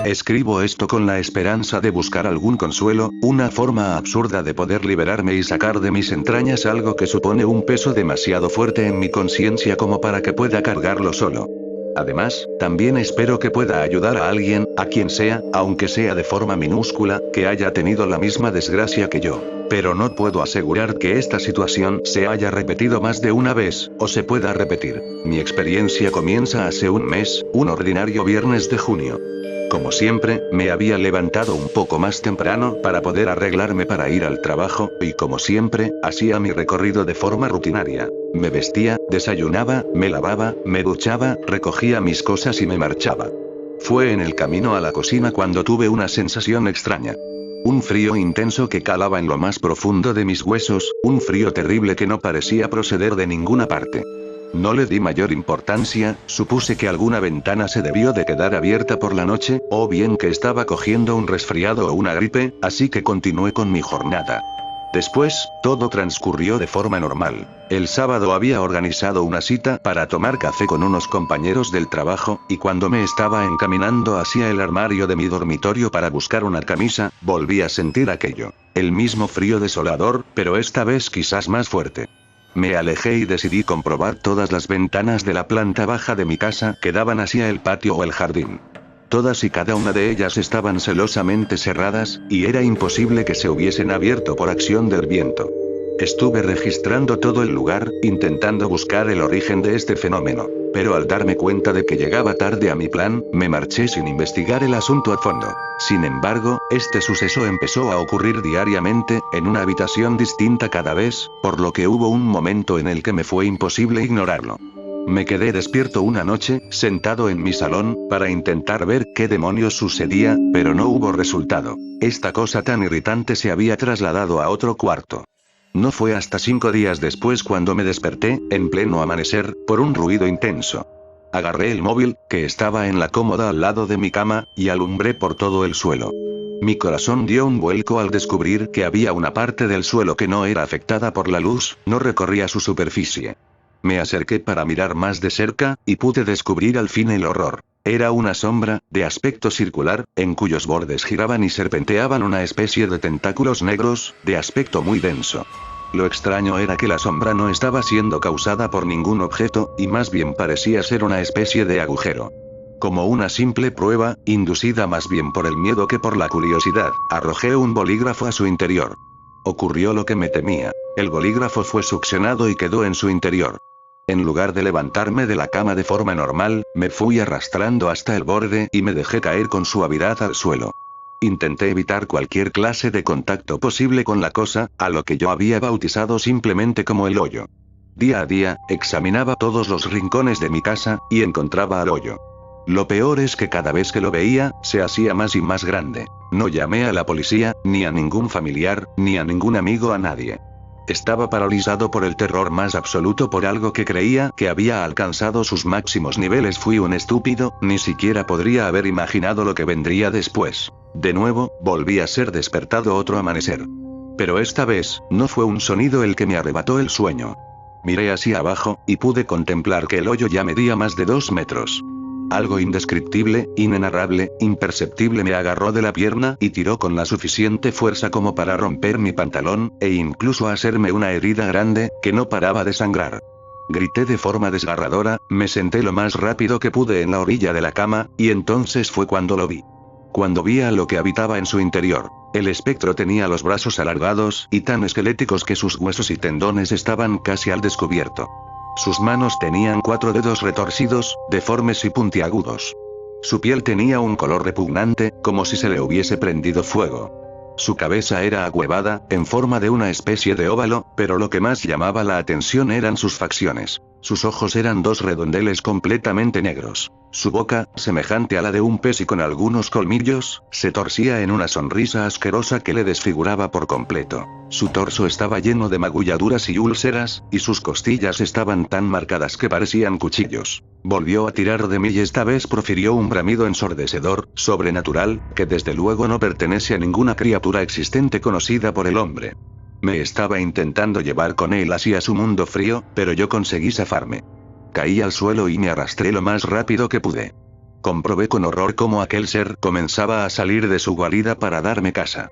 Escribo esto con la esperanza de buscar algún consuelo, una forma absurda de poder liberarme y sacar de mis entrañas algo que supone un peso demasiado fuerte en mi conciencia como para que pueda cargarlo solo. Además, también espero que pueda ayudar a alguien, a quien sea, aunque sea de forma minúscula, que haya tenido la misma desgracia que yo. Pero no puedo asegurar que esta situación se haya repetido más de una vez, o se pueda repetir. Mi experiencia comienza hace un mes, un ordinario viernes de junio. Como siempre, me había levantado un poco más temprano para poder arreglarme para ir al trabajo, y como siempre, hacía mi recorrido de forma rutinaria. Me vestía, desayunaba, me lavaba, me duchaba, recogía mis cosas y me marchaba. Fue en el camino a la cocina cuando tuve una sensación extraña. Un frío intenso que calaba en lo más profundo de mis huesos, un frío terrible que no parecía proceder de ninguna parte. No le di mayor importancia, supuse que alguna ventana se debió de quedar abierta por la noche, o bien que estaba cogiendo un resfriado o una gripe, así que continué con mi jornada. Después, todo transcurrió de forma normal. El sábado había organizado una cita para tomar café con unos compañeros del trabajo, y cuando me estaba encaminando hacia el armario de mi dormitorio para buscar una camisa, volví a sentir aquello. El mismo frío desolador, pero esta vez quizás más fuerte. Me alejé y decidí comprobar todas las ventanas de la planta baja de mi casa que daban hacia el patio o el jardín. Todas y cada una de ellas estaban celosamente cerradas, y era imposible que se hubiesen abierto por acción del viento. Estuve registrando todo el lugar, intentando buscar el origen de este fenómeno. Pero al darme cuenta de que llegaba tarde a mi plan, me marché sin investigar el asunto a fondo. Sin embargo, este suceso empezó a ocurrir diariamente, en una habitación distinta cada vez, por lo que hubo un momento en el que me fue imposible ignorarlo. Me quedé despierto una noche, sentado en mi salón, para intentar ver qué demonios sucedía, pero no hubo resultado. Esta cosa tan irritante se había trasladado a otro cuarto. No fue hasta 5 días después cuando me desperté, en pleno amanecer, por un ruido intenso. Agarré el móvil, que estaba en la cómoda al lado de mi cama, y alumbré por todo el suelo. Mi corazón dio un vuelco al descubrir que había una parte del suelo que no era afectada por la luz, no recorría su superficie. Me acerqué para mirar más de cerca, y pude descubrir al fin el horror. Era una sombra, de aspecto circular, en cuyos bordes giraban y serpenteaban una especie de tentáculos negros, de aspecto muy denso. Lo extraño era que la sombra no estaba siendo causada por ningún objeto, y más bien parecía ser una especie de agujero. Como una simple prueba, inducida más bien por el miedo que por la curiosidad, arrojé un bolígrafo a su interior. Ocurrió lo que me temía. El bolígrafo fue succionado y quedó en su interior. En lugar de levantarme de la cama de forma normal, me fui arrastrando hasta el borde y me dejé caer con suavidad al suelo. Intenté evitar cualquier clase de contacto posible con la cosa, a lo que yo había bautizado simplemente como el hoyo. Día a día, examinaba todos los rincones de mi casa, y encontraba al hoyo. Lo peor es que cada vez que lo veía, se hacía más y más grande. No llamé a la policía, ni a ningún familiar, ni a ningún amigo, a nadie. Estaba paralizado por el terror más absoluto por algo que creía que había alcanzado sus máximos niveles. Fui un estúpido, ni siquiera podría haber imaginado lo que vendría después. De nuevo, volví a ser despertado otro amanecer. Pero esta vez, no fue un sonido el que me arrebató el sueño. Miré hacia abajo, y pude contemplar que el hoyo ya medía más de 2 metros. Algo indescriptible, inenarrable, imperceptible me agarró de la pierna y tiró con la suficiente fuerza como para romper mi pantalón, e incluso hacerme una herida grande, que no paraba de sangrar. Grité de forma desgarradora, me senté lo más rápido que pude en la orilla de la cama, y entonces fue cuando lo vi. Cuando vi a lo que habitaba en su interior. El espectro tenía los brazos alargados y tan esqueléticos que sus huesos y tendones estaban casi al descubierto. Sus manos tenían 4 dedos retorcidos, deformes y puntiagudos. Su piel tenía un color repugnante, como si se le hubiese prendido fuego. Su cabeza era ahuevada, en forma de una especie de óvalo, pero lo que más llamaba la atención eran sus facciones. Sus ojos eran 2 redondeles completamente negros. Su boca, semejante a la de un pez y con algunos colmillos, se torcía en una sonrisa asquerosa que le desfiguraba por completo. Su torso estaba lleno de magulladuras y úlceras, y sus costillas estaban tan marcadas que parecían cuchillos. Volvió a tirar de mí y esta vez profirió un bramido ensordecedor, sobrenatural, que desde luego no pertenece a ninguna criatura existente conocida por el hombre. Me estaba intentando llevar con él hacia su mundo frío, pero yo conseguí zafarme. Caí al suelo y me arrastré lo más rápido que pude. Comprobé con horror cómo aquel ser comenzaba a salir de su guarida para darme caza.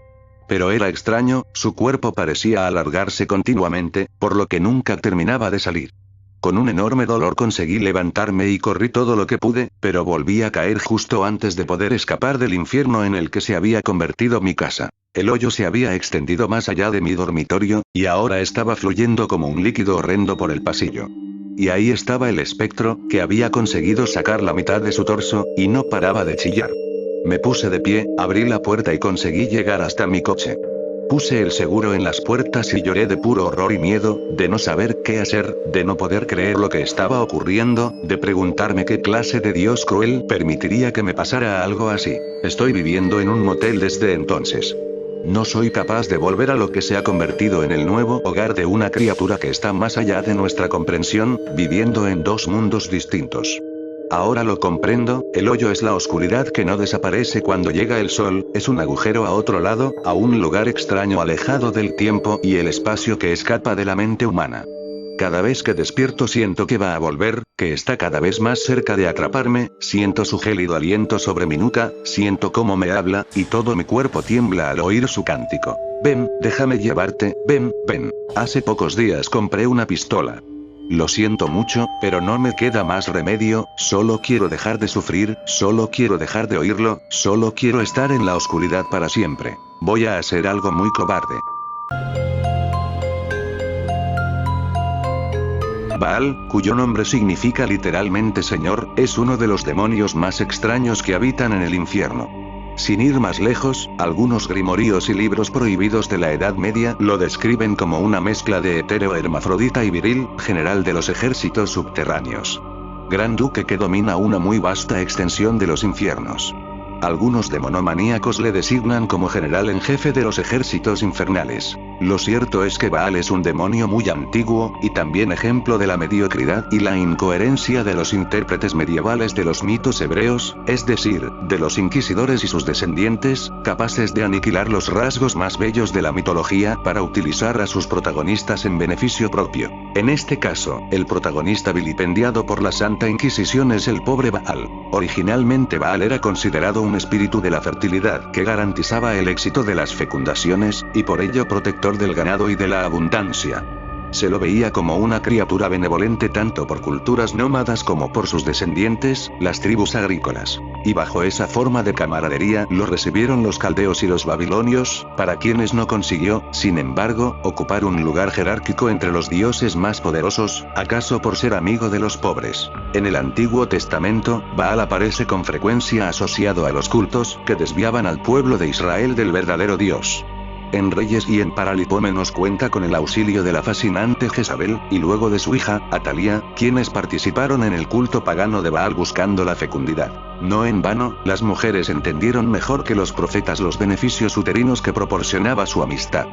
Pero era extraño, su cuerpo parecía alargarse continuamente, por lo que nunca terminaba de salir. Con un enorme dolor conseguí levantarme y corrí todo lo que pude, pero volví a caer justo antes de poder escapar del infierno en el que se había convertido mi casa. El hoyo se había extendido más allá de mi dormitorio, y ahora estaba fluyendo como un líquido horrendo por el pasillo. Y ahí estaba el espectro, que había conseguido sacar la mitad de su torso, y no paraba de chillar. Me puse de pie, abrí la puerta y conseguí llegar hasta mi coche. Puse el seguro en las puertas y lloré de puro horror y miedo, de no saber qué hacer, de no poder creer lo que estaba ocurriendo, de preguntarme qué clase de Dios cruel permitiría que me pasara algo así. Estoy viviendo en un motel desde entonces. No soy capaz de volver a lo que se ha convertido en el nuevo hogar de una criatura que está más allá de nuestra comprensión, viviendo en dos mundos distintos. Ahora lo comprendo, el hoyo es la oscuridad que no desaparece cuando llega el sol, es un agujero a otro lado, a un lugar extraño alejado del tiempo y el espacio que escapa de la mente humana. Cada vez que despierto siento que va a volver, que está cada vez más cerca de atraparme, siento su gélido aliento sobre mi nuca, siento cómo me habla, y todo mi cuerpo tiembla al oír su cántico. Ven, déjame llevarte, ven, ven. Hace pocos días compré una pistola. Lo siento mucho, pero no me queda más remedio, solo quiero dejar de sufrir, solo quiero dejar de oírlo, solo quiero estar en la oscuridad para siempre. Voy a hacer algo muy cobarde. Baal, cuyo nombre significa literalmente Señor, es uno de los demonios más extraños que habitan en el infierno. Sin ir más lejos, algunos grimoríos y libros prohibidos de la Edad Media lo describen como una mezcla de hetero hermafrodita y viril, general de los ejércitos subterráneos. Gran duque que domina una muy vasta extensión de los infiernos. Algunos demonomaníacos le designan como general en jefe de los ejércitos infernales. Lo cierto es que Baal es un demonio muy antiguo, y también ejemplo de la mediocridad y la incoherencia de los intérpretes medievales de los mitos hebreos, es decir, de los inquisidores y sus descendientes, capaces de aniquilar los rasgos más bellos de la mitología para utilizar a sus protagonistas en beneficio propio. En este caso, el protagonista vilipendiado por la Santa Inquisición es el pobre Baal. Originalmente Baal era considerado un espíritu de la fertilidad que garantizaba el éxito de las fecundaciones, y por ello protector del ganado y de la abundancia. Se lo veía como una criatura benevolente tanto por culturas nómadas como por sus descendientes, las tribus agrícolas. Y bajo esa forma de camaradería lo recibieron los caldeos y los babilonios, para quienes no consiguió, sin embargo, ocupar un lugar jerárquico entre los dioses más poderosos, acaso por ser amigo de los pobres. En el Antiguo Testamento, Baal aparece con frecuencia asociado a los cultos que desviaban al pueblo de Israel del verdadero Dios. En Reyes y en Paralipómenos cuenta con el auxilio de la fascinante Jezabel, y luego de su hija, Atalía, quienes participaron en el culto pagano de Baal buscando la fecundidad. No en vano, las mujeres entendieron mejor que los profetas los beneficios uterinos que proporcionaba su amistad.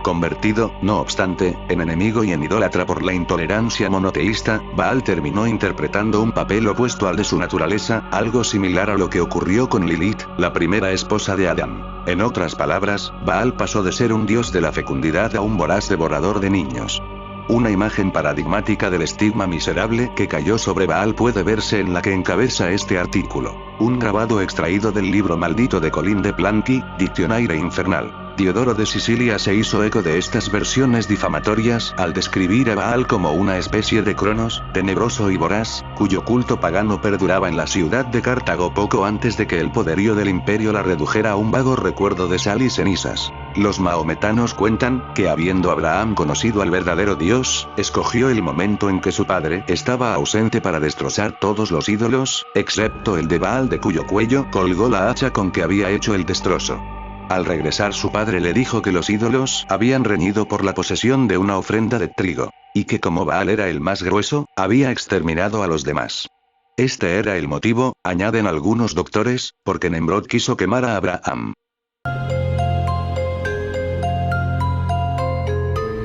Convertido, no obstante, en enemigo y en idólatra por la intolerancia monoteísta, Baal terminó interpretando un papel opuesto al de su naturaleza, algo similar a lo que ocurrió con Lilith, la primera esposa de Adán. En otras palabras, Baal pasó de ser un dios de la fecundidad a un voraz devorador de niños. Una imagen paradigmática del estigma miserable que cayó sobre Baal puede verse en la que encabeza este artículo. Un grabado extraído del libro maldito de Colin de Plancky, Dictionaire Infernal. Diodoro de Sicilia se hizo eco de estas versiones difamatorias al describir a Baal como una especie de Cronos, tenebroso y voraz, cuyo culto pagano perduraba en la ciudad de Cartago poco antes de que el poderío del imperio la redujera a un vago recuerdo de sal y cenizas. Los maometanos cuentan que habiendo Abraham conocido al verdadero Dios, escogió el momento en que su padre estaba ausente para destrozar todos los ídolos, excepto el de Baal de cuyo cuello colgó la hacha con que había hecho el destrozo. Al regresar su padre le dijo que los ídolos habían reñido por la posesión de una ofrenda de trigo, y que como Baal era el más grueso, había exterminado a los demás. Este era el motivo, añaden algunos doctores, porque Nemrod quiso quemar a Abraham.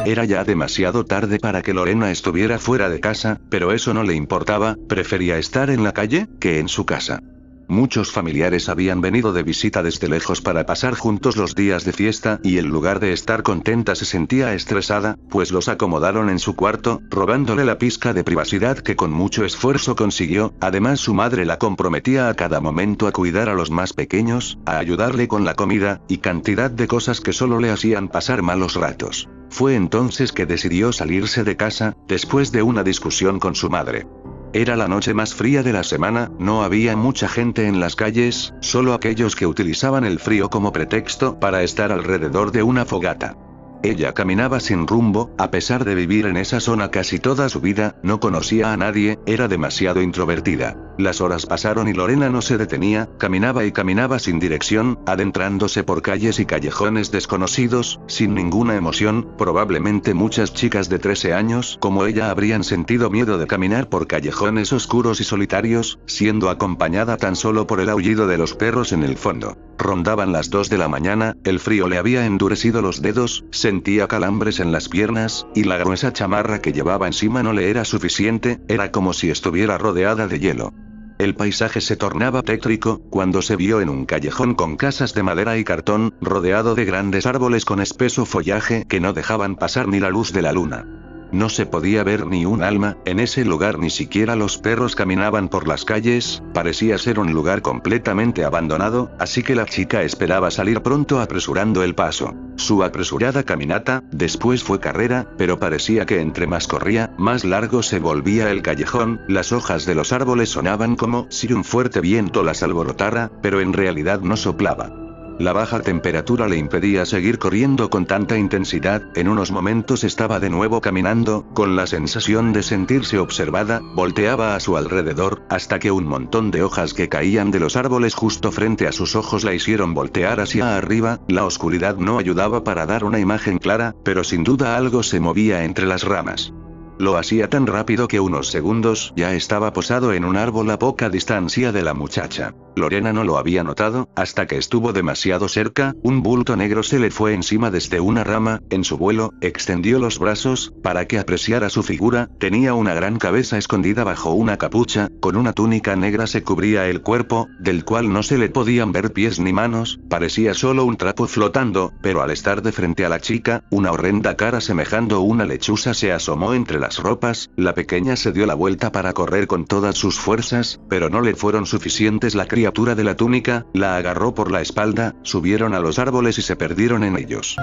Era ya demasiado tarde para que Lorena estuviera fuera de casa, pero eso no le importaba, prefería estar en la calle que en su casa. Muchos familiares habían venido de visita desde lejos para pasar juntos los días de fiesta y en lugar de estar contenta se sentía estresada, pues los acomodaron en su cuarto, robándole la pizca de privacidad que con mucho esfuerzo consiguió. Además su madre la comprometía a cada momento a cuidar a los más pequeños, a ayudarle con la comida, y cantidad de cosas que solo le hacían pasar malos ratos. Fue entonces que decidió salirse de casa, después de una discusión con su madre. Era la noche más fría de la semana, no había mucha gente en las calles, solo aquellos que utilizaban el frío como pretexto para estar alrededor de una fogata. Ella caminaba sin rumbo, a pesar de vivir en esa zona casi toda su vida, no conocía a nadie, era demasiado introvertida. Las horas pasaron y Lorena no se detenía, caminaba y caminaba sin dirección, adentrándose por calles y callejones desconocidos, sin ninguna emoción. Probablemente muchas chicas de 13 años, como ella, habrían sentido miedo de caminar por callejones oscuros y solitarios, siendo acompañada tan solo por el aullido de los perros en el fondo. Rondaban las 2 de la mañana, el frío le había endurecido los dedos, sentía calambres en las piernas, y la gruesa chamarra que llevaba encima no le era suficiente, era como si estuviera rodeada de hielo. El paisaje se tornaba tétrico, cuando se vio en un callejón con casas de madera y cartón, rodeado de grandes árboles con espeso follaje que no dejaban pasar ni la luz de la luna. No se podía ver ni un alma, en ese lugar ni siquiera los perros caminaban por las calles, parecía ser un lugar completamente abandonado, así que la chica esperaba salir pronto apresurando el paso. Su apresurada caminata, después fue carrera, pero parecía que entre más corría, más largo se volvía el callejón, las hojas de los árboles sonaban como si un fuerte viento las alborotara, pero en realidad no soplaba. La baja temperatura le impedía seguir corriendo con tanta intensidad, en unos momentos estaba de nuevo caminando, con la sensación de sentirse observada, volteaba a su alrededor, hasta que un montón de hojas que caían de los árboles justo frente a sus ojos la hicieron voltear hacia arriba. La oscuridad no ayudaba para dar una imagen clara, pero sin duda algo se movía entre las ramas. Lo hacía tan rápido que unos segundos ya estaba posado en un árbol a poca distancia de la muchacha. Lorena no lo había notado, hasta que estuvo demasiado cerca, un bulto negro se le fue encima desde una rama. En su vuelo, extendió los brazos, para que apreciara su figura. Tenía una gran cabeza escondida bajo una capucha, con una túnica negra se cubría el cuerpo, del cual no se le podían ver pies ni manos, parecía solo un trapo flotando, pero al estar de frente a la chica, una horrenda cara semejando una lechuza se asomó entre las ropas. La pequeña se dio la vuelta para correr con todas sus fuerzas, pero no le fueron suficientes. La criatura de la túnica la agarró por la espalda, subieron a los árboles y se perdieron en ellos.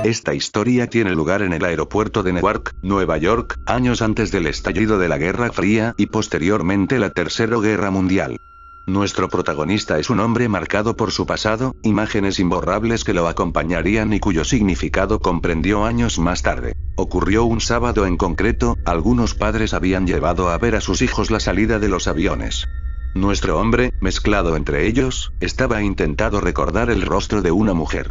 Esta historia tiene lugar en el aeropuerto de Newark, Nueva York, años antes del estallido de la Guerra Fría y posteriormente la Tercera Guerra Mundial. Nuestro protagonista es un hombre marcado por su pasado, imágenes imborrables que lo acompañarían y cuyo significado comprendió años más tarde. Ocurrió un sábado en concreto, algunos padres habían llevado a ver a sus hijos la salida de los aviones. Nuestro hombre, mezclado entre ellos, estaba intentando recordar el rostro de una mujer.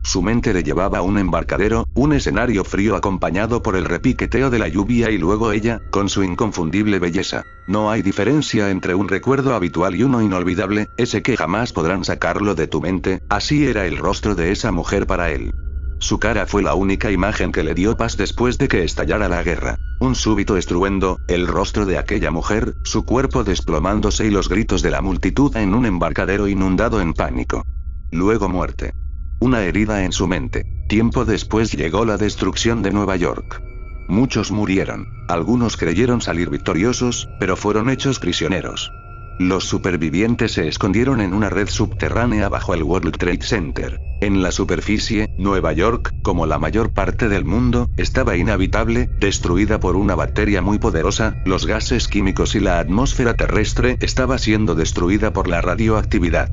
Su mente le llevaba a un embarcadero, un escenario frío acompañado por el repiqueteo de la lluvia y luego ella, con su inconfundible belleza. No hay diferencia entre un recuerdo habitual y uno inolvidable, ese que jamás podrán sacarlo de tu mente. Así era el rostro de esa mujer para él. Su cara fue la única imagen que le dio paz después de que estallara la guerra. Un súbito estruendo, el rostro de aquella mujer, su cuerpo desplomándose y los gritos de la multitud en un embarcadero inundado en pánico. Luego muerte. Una herida en su mente. Tiempo después llegó la destrucción de Nueva York. Muchos murieron. Algunos creyeron salir victoriosos, pero fueron hechos prisioneros. Los supervivientes se escondieron en una red subterránea bajo el World Trade Center. En la superficie, Nueva York, como la mayor parte del mundo, estaba inhabitable, destruida por una bacteria muy poderosa, los gases químicos y la atmósfera terrestre estaba siendo destruida por la radioactividad.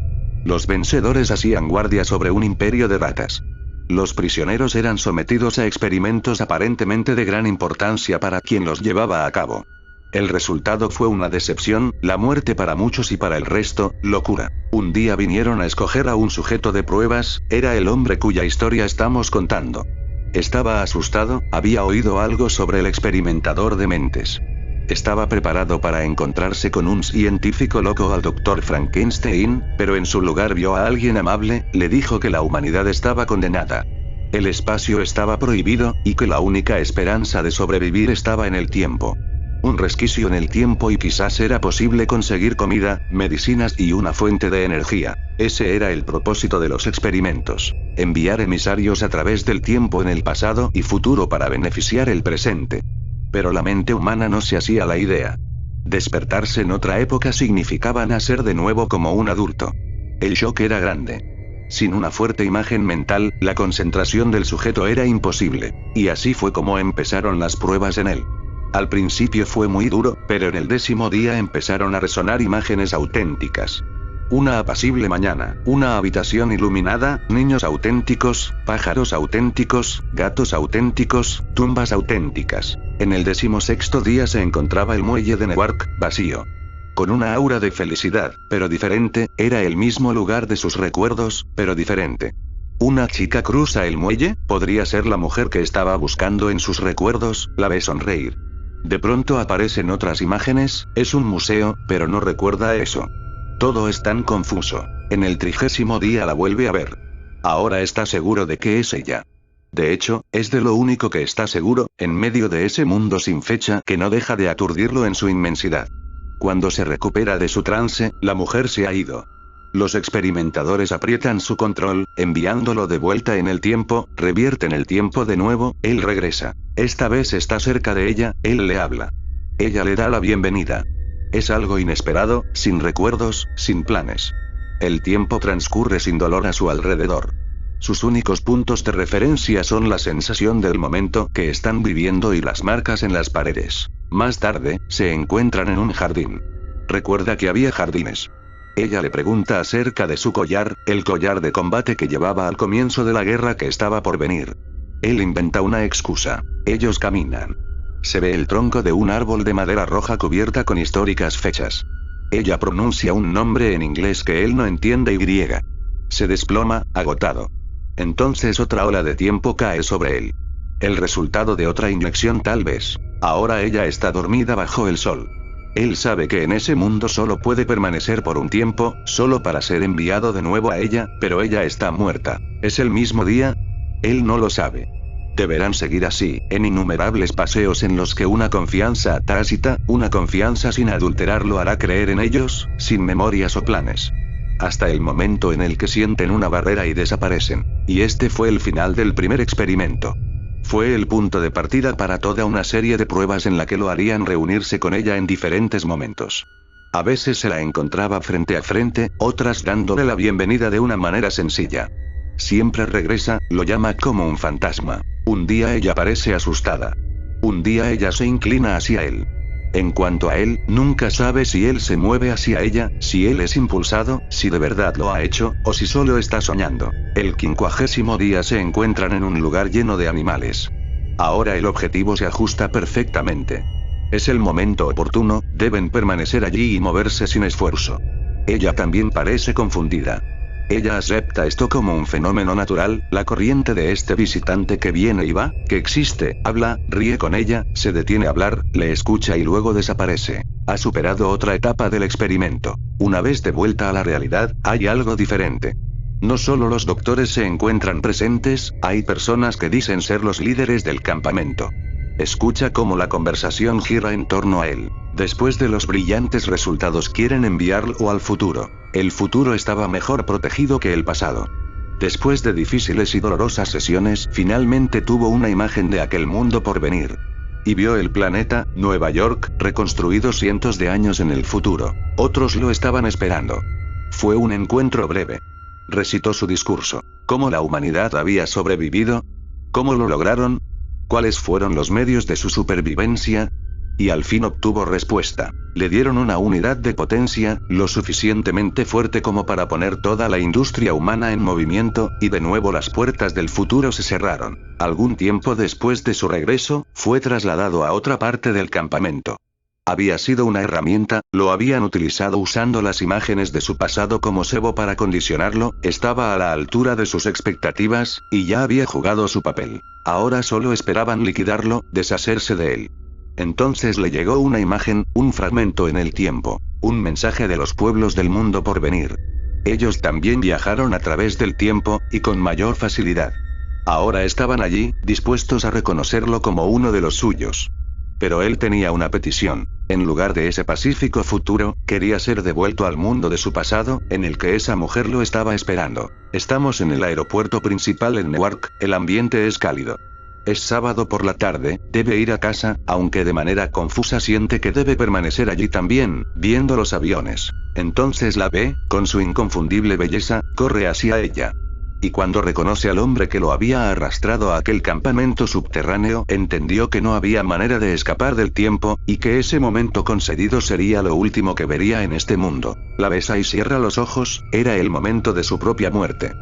Los vencedores hacían guardia sobre un imperio de ratas. Los prisioneros eran sometidos a experimentos aparentemente de gran importancia para quien los llevaba a cabo. El resultado fue una decepción, la muerte para muchos y para el resto, locura. Un día vinieron a escoger a un sujeto de pruebas, era el hombre cuya historia estamos contando. Estaba asustado, había oído algo sobre el experimentador de mentes. Estaba preparado para encontrarse con un científico loco al Dr. Frankenstein, pero en su lugar vio a alguien amable, le dijo que la humanidad estaba condenada. El espacio estaba prohibido, y que la única esperanza de sobrevivir estaba en el tiempo. Un resquicio en el tiempo y quizás era posible conseguir comida, medicinas y una fuente de energía. Ese era el propósito de los experimentos. Enviar emisarios a través del tiempo en el pasado y futuro para beneficiar el presente. Pero la mente humana no se hacía la idea. Despertarse en otra época significaba nacer de nuevo como un adulto. El shock era grande. Sin una fuerte imagen mental, la concentración del sujeto era imposible. Y así fue como empezaron las pruebas en él. Al principio fue muy duro, pero en el 10º día empezaron a resonar imágenes auténticas. Una apacible mañana, una habitación iluminada, niños auténticos, pájaros auténticos, gatos auténticos, tumbas auténticas. En el 16º día se encontraba el muelle de Newark, vacío. Con una aura de felicidad, pero diferente, era el mismo lugar de sus recuerdos, pero diferente. Una chica cruza el muelle, podría ser la mujer que estaba buscando en sus recuerdos, la ve sonreír. De pronto aparecen otras imágenes, es un museo, pero no recuerda eso. Todo es tan confuso. En el 30º día la vuelve a ver. Ahora está seguro de que es ella. De hecho, es de lo único que está seguro, en medio de ese mundo sin fecha que no deja de aturdirlo en su inmensidad. Cuando se recupera de su trance, la mujer se ha ido. Los experimentadores aprietan su control, enviándolo de vuelta en el tiempo, revierten el tiempo de nuevo, él regresa. Esta vez está cerca de ella, él le habla. Ella le da la bienvenida. Es algo inesperado, sin recuerdos, sin planes. El tiempo transcurre sin dolor a su alrededor. Sus únicos puntos de referencia son la sensación del momento que están viviendo y las marcas en las paredes. Más tarde, se encuentran en un jardín. Recuerda que había jardines. Ella le pregunta acerca de su collar, el collar de combate que llevaba al comienzo de la guerra que estaba por venir. Él inventa una excusa. Ellos caminan. Se ve el tronco de un árbol de madera roja cubierta con históricas fechas. Ella pronuncia un nombre en inglés que él no entiende y se desploma, agotado. Entonces otra ola de tiempo cae sobre él. El resultado de otra inyección tal vez. Ahora ella está dormida bajo el sol. Él sabe que en ese mundo solo puede permanecer por un tiempo, solo para ser enviado de nuevo a ella, pero ella está muerta. ¿Es el mismo día? Él no lo sabe. Deberán seguir así, en innumerables paseos en los que una confianza tácita, una confianza sin adulterar lo hará creer en ellos, sin memorias o planes. Hasta el momento en el que sienten una barrera y desaparecen. Y este fue el final del primer experimento. Fue el punto de partida para toda una serie de pruebas en la que lo harían reunirse con ella en diferentes momentos. A veces se la encontraba frente a frente, otras dándole la bienvenida de una manera sencilla. Siempre regresa, lo llama como un fantasma. Un día ella parece asustada. Un día ella se inclina hacia él. En cuanto a él, nunca sabe si él se mueve hacia ella, si él es impulsado, si de verdad lo ha hecho, o si solo está soñando. El 50º día se encuentran en un lugar lleno de animales. Ahora el objetivo se ajusta perfectamente. Es el momento oportuno, deben permanecer allí y moverse sin esfuerzo. Ella también parece confundida. Ella acepta esto como un fenómeno natural, la corriente de este visitante que viene y va, que existe, habla, ríe con ella, se detiene a hablar, le escucha y luego desaparece. Ha superado otra etapa del experimento. Una vez de vuelta a la realidad, hay algo diferente. No solo los doctores se encuentran presentes, hay personas que dicen ser los líderes del campamento. Escucha cómo la conversación gira en torno a él. Después de los brillantes resultados quieren enviarlo al futuro. El futuro estaba mejor protegido que el pasado. Después de difíciles y dolorosas sesiones, finalmente tuvo una imagen de aquel mundo por venir. Y vio el planeta, Nueva York, reconstruido cientos de años en el futuro. Otros lo estaban esperando. Fue un encuentro breve. Recitó su discurso. ¿Cómo la humanidad había sobrevivido? ¿Cómo lo lograron? ¿Cuáles fueron los medios de su supervivencia? Y al fin obtuvo respuesta. Le dieron una unidad de potencia, lo suficientemente fuerte como para poner toda la industria humana en movimiento, y de nuevo las puertas del futuro se cerraron. Algún tiempo después de su regreso, fue trasladado a otra parte del campamento. Había sido una herramienta, lo habían utilizado usando las imágenes de su pasado como cebo para condicionarlo, estaba a la altura de sus expectativas, y ya había jugado su papel. Ahora solo esperaban liquidarlo, deshacerse de él. Entonces le llegó una imagen, un fragmento en el tiempo, un mensaje de los pueblos del mundo por venir. Ellos también viajaron a través del tiempo, y con mayor facilidad. Ahora estaban allí, dispuestos a reconocerlo como uno de los suyos. Pero él tenía una petición. En lugar de ese pacífico futuro, quería ser devuelto al mundo de su pasado, en el que esa mujer lo estaba esperando. Estamos en el aeropuerto principal en Newark, el ambiente es cálido. Es sábado por la tarde, debe ir a casa, aunque de manera confusa siente que debe permanecer allí también, viendo los aviones. Entonces la ve, con su inconfundible belleza, corre hacia ella. Y cuando reconoce al hombre que lo había arrastrado a aquel campamento subterráneo, entendió que no había manera de escapar del tiempo, y que ese momento concedido sería lo último que vería en este mundo. La besa y cierra los ojos, era el momento de su propia muerte.